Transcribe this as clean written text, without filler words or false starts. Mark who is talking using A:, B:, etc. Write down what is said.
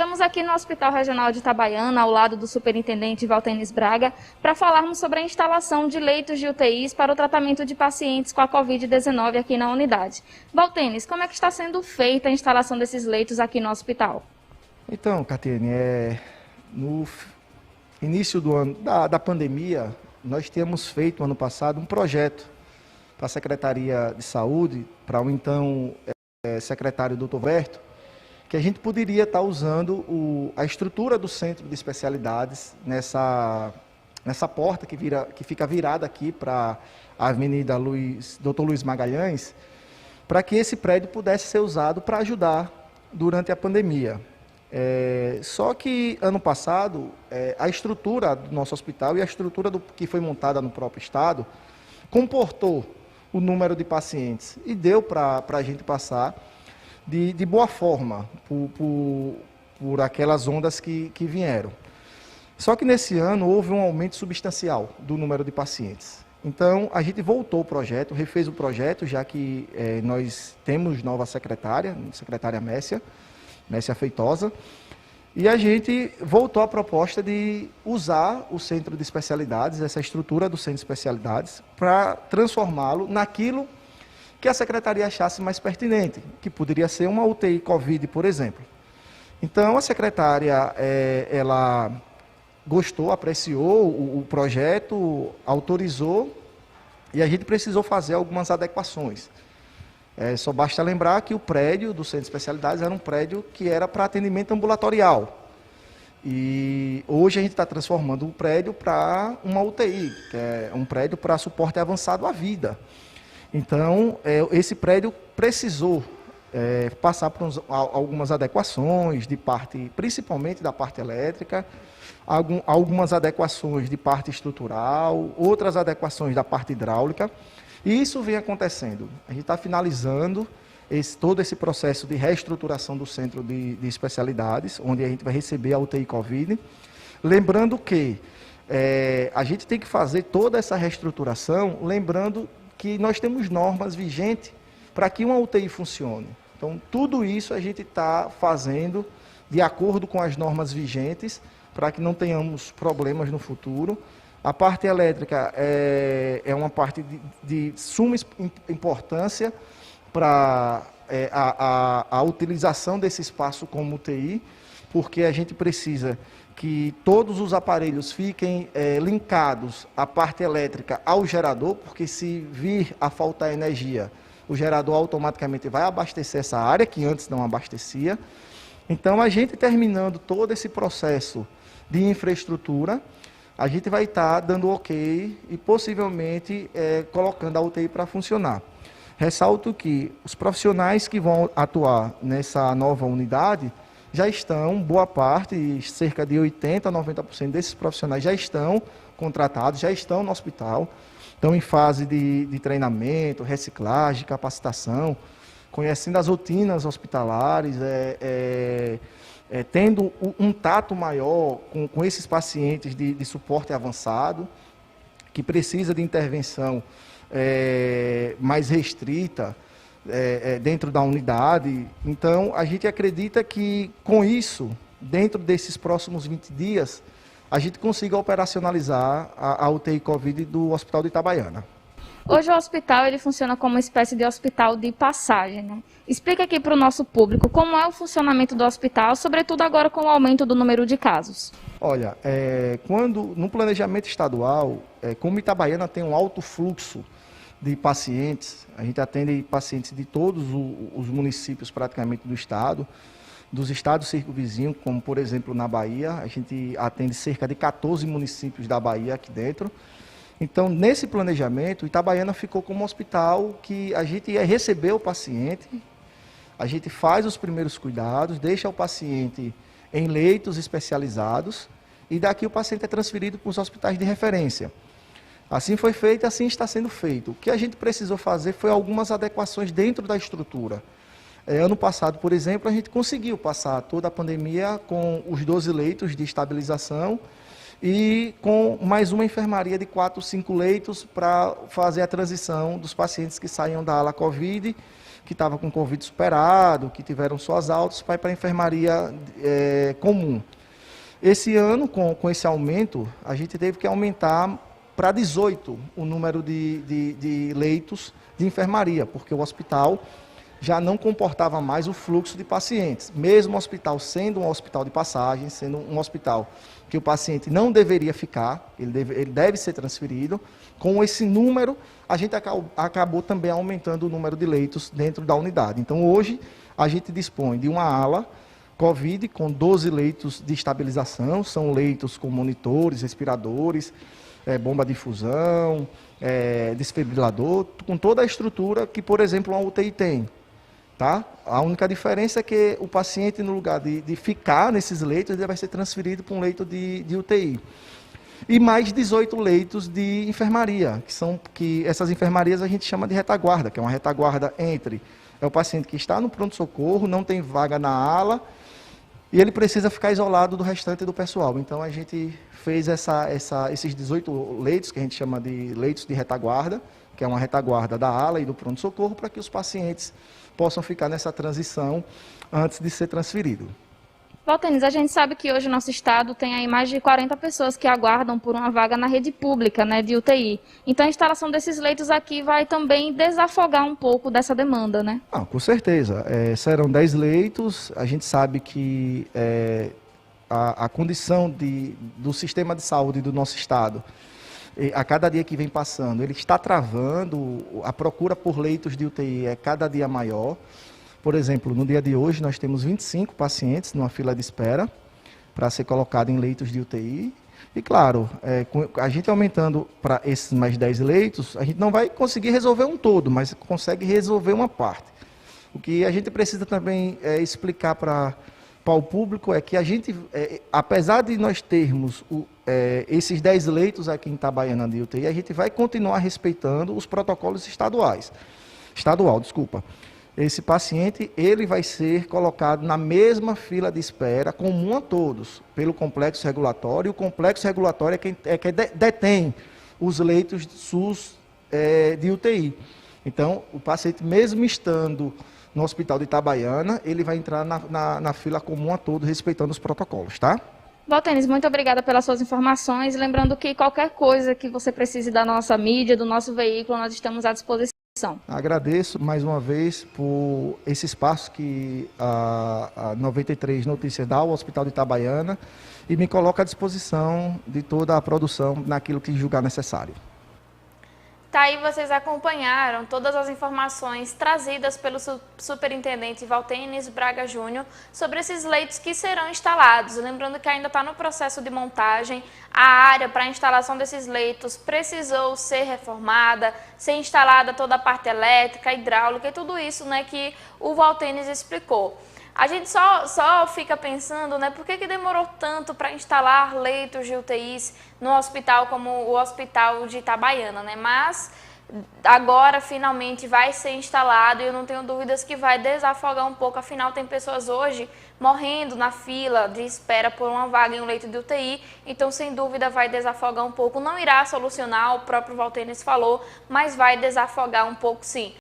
A: Estamos aqui no Hospital Regional de Itabaiana, ao lado do superintendente Valtenis Braga, para falarmos sobre a instalação de leitos de UTIs para o tratamento de pacientes com a Covid-19 aqui na unidade. Valtenis, como é que está sendo feita a instalação desses leitos aqui no hospital?
B: Então, Catiane, no início do ano da pandemia, nós tínhamos feito, ano passado, um projeto para a Secretaria de Saúde, para o então secretário Dr. Berto, que a gente poderia estar usando a estrutura do centro de especialidades nessa porta que fica virada aqui para a Avenida Dr. Luiz Magalhães, para que esse prédio pudesse ser usado para ajudar durante a pandemia. Só que ano passado, a estrutura do nosso hospital e a estrutura que foi montada no próprio estado comportou o número de pacientes e deu para a gente passar de boa forma por aquelas ondas que vieram. Só que nesse ano houve um aumento substancial do número de pacientes. Então a gente voltou o projeto, refez o projeto, já que nós temos nova secretária Messia Feitosa, e a gente voltou à proposta de usar o centro de especialidades, essa estrutura do centro de especialidades, para transformá-lo naquilo que a secretaria achasse mais pertinente, que poderia ser uma UTI Covid, por exemplo. Então, a secretária, ela gostou, apreciou o projeto, autorizou, e a gente precisou fazer algumas adequações. Só basta lembrar que o prédio do Centro de Especialidades era um prédio que era para atendimento ambulatorial. E hoje a gente está transformando o prédio para uma UTI, que é um prédio para suporte avançado à vida. Então, esse prédio precisou passar por algumas adequações, principalmente da parte elétrica, algumas adequações de parte estrutural, outras adequações da parte hidráulica, e isso vem acontecendo. A gente está finalizando todo esse processo de reestruturação do centro de especialidades, onde a gente vai receber a UTI Covid. Lembrando que a gente tem que fazer toda essa reestruturação, lembrando que nós temos normas vigentes para que uma UTI funcione. Então, tudo isso a gente está fazendo de acordo com as normas vigentes, para que não tenhamos problemas no futuro. A parte elétrica é uma parte de suma importância para a utilização desse espaço como UTI, porque a gente precisa que todos os aparelhos fiquem linkados à parte elétrica ao gerador, porque se vir a faltar energia, o gerador automaticamente vai abastecer essa área, que antes não abastecia. Então, a gente terminando todo esse processo de infraestrutura, a gente vai estar dando ok e possivelmente colocando a UTI para funcionar. Ressalto que os profissionais que vão atuar nessa nova unidade já estão, boa parte, cerca de 80% a 90% desses profissionais já estão contratados, já estão no hospital, estão em fase de treinamento, reciclagem, capacitação, conhecendo as rotinas hospitalares, tendo um tato maior com esses pacientes de suporte avançado, que precisa de intervenção mais restrita, dentro da unidade. Então, a gente acredita que, com isso, dentro desses próximos 20 dias, a gente consiga operacionalizar a UTI Covid do Hospital de Itabaiana.
A: Hoje o hospital ele funciona como uma espécie de hospital de passagem, né? Explica aqui para o nosso público como é o funcionamento do hospital, sobretudo agora com o aumento do número de casos.
B: Olha, quando no planejamento estadual, como Itabaiana tem um alto fluxo de pacientes, a gente atende pacientes de todos os municípios praticamente do estado, dos estados circunvizinhos, como por exemplo na Bahia, a gente atende cerca de 14 municípios da Bahia aqui dentro. Então, nesse planejamento, Itabaiana ficou como um hospital que a gente ia receber o paciente, a gente faz os primeiros cuidados, deixa o paciente em leitos especializados e daqui o paciente é transferido para os hospitais de referência. Assim foi feito, assim está sendo feito. O que a gente precisou fazer foi algumas adequações dentro da estrutura. Ano passado, por exemplo, a gente conseguiu passar toda a pandemia com os 12 leitos de estabilização e com mais uma enfermaria de 4, 5 leitos para fazer a transição dos pacientes que saiam da ala Covid que estavam com Covid superado, que tiveram suas altas, vai para a enfermaria comum. Esse ano, com esse aumento, a gente teve que aumentar para 18 o número de leitos de enfermaria, porque o hospital já não comportava mais o fluxo de pacientes. Mesmo o hospital sendo um hospital de passagem, sendo um hospital que o paciente não deveria ficar, ele deve ser transferido, com esse número, a gente acabou também aumentando o número de leitos dentro da unidade. Então, hoje, a gente dispõe de uma ala Covid com 12 leitos de estabilização, são leitos com monitores, respiradores, bomba de infusão, desfibrilador, com toda a estrutura que, por exemplo, uma UTI tem. Tá? A única diferença é que o paciente, no lugar de ficar nesses leitos, ele vai ser transferido para um leito de UTI. E mais 18 leitos de enfermaria, que essas enfermarias a gente chama de retaguarda, que é uma retaguarda entre o paciente que está no pronto-socorro, não tem vaga na ala, e ele precisa ficar isolado do restante do pessoal. Então, a gente fez esses 18 leitos, que a gente chama de leitos de retaguarda, que é uma retaguarda da ala e do pronto-socorro, para que os pacientes possam ficar nessa transição antes de ser transferido.
A: Valtenis, a gente sabe que hoje o nosso estado tem aí mais de 40 pessoas que aguardam por uma vaga na rede pública, né, de UTI. Então a instalação desses leitos aqui vai também desafogar um pouco dessa demanda, né?
B: Com certeza. Serão 10 leitos. A gente sabe que a condição do sistema de saúde do nosso estado, a cada dia que vem passando, ele está travando, a procura por leitos de UTI é cada dia maior. Por exemplo, no dia de hoje nós temos 25 pacientes numa fila de espera para ser colocado em leitos de UTI. E claro, a gente aumentando para esses mais 10 leitos, a gente não vai conseguir resolver um todo, mas consegue resolver uma parte. O que a gente precisa também explicar para o público é que a gente, apesar de nós termos esses 10 leitos aqui em Itabaiana de UTI, a gente vai continuar respeitando os protocolos estadual. Esse paciente, ele vai ser colocado na mesma fila de espera, comum a todos, pelo complexo regulatório. E o complexo regulatório é quem detém os leitos de SUS de UTI. Então, o paciente, mesmo estando no hospital de Itabaiana, ele vai entrar na fila comum a todos, respeitando os protocolos, tá?
A: Valtenis, muito obrigada pelas suas informações. Lembrando que qualquer coisa que você precise da nossa mídia, do nosso veículo, nós estamos à disposição.
B: Agradeço mais uma vez por esse espaço que a 93 Notícias dá ao Hospital de Itabaiana e me coloca à disposição de toda a produção naquilo que julgar necessário.
A: Tá aí, vocês acompanharam todas as informações trazidas pelo superintendente Valtenis Braga Júnior sobre esses leitos que serão instalados. Lembrando que ainda está no processo de montagem, a área para a instalação desses leitos precisou ser reformada, ser instalada toda a parte elétrica, hidráulica e tudo isso, né, que o Valtenis explicou. A gente só fica pensando, né, por que demorou tanto para instalar leitos de UTIs no hospital como o hospital de Itabaiana, né? Mas agora finalmente vai ser instalado e eu não tenho dúvidas que vai desafogar um pouco. Afinal, tem pessoas hoje morrendo na fila de espera por uma vaga em um leito de UTI, então sem dúvida vai desafogar um pouco. Não irá solucionar, o próprio Valtenis falou, mas vai desafogar um pouco sim.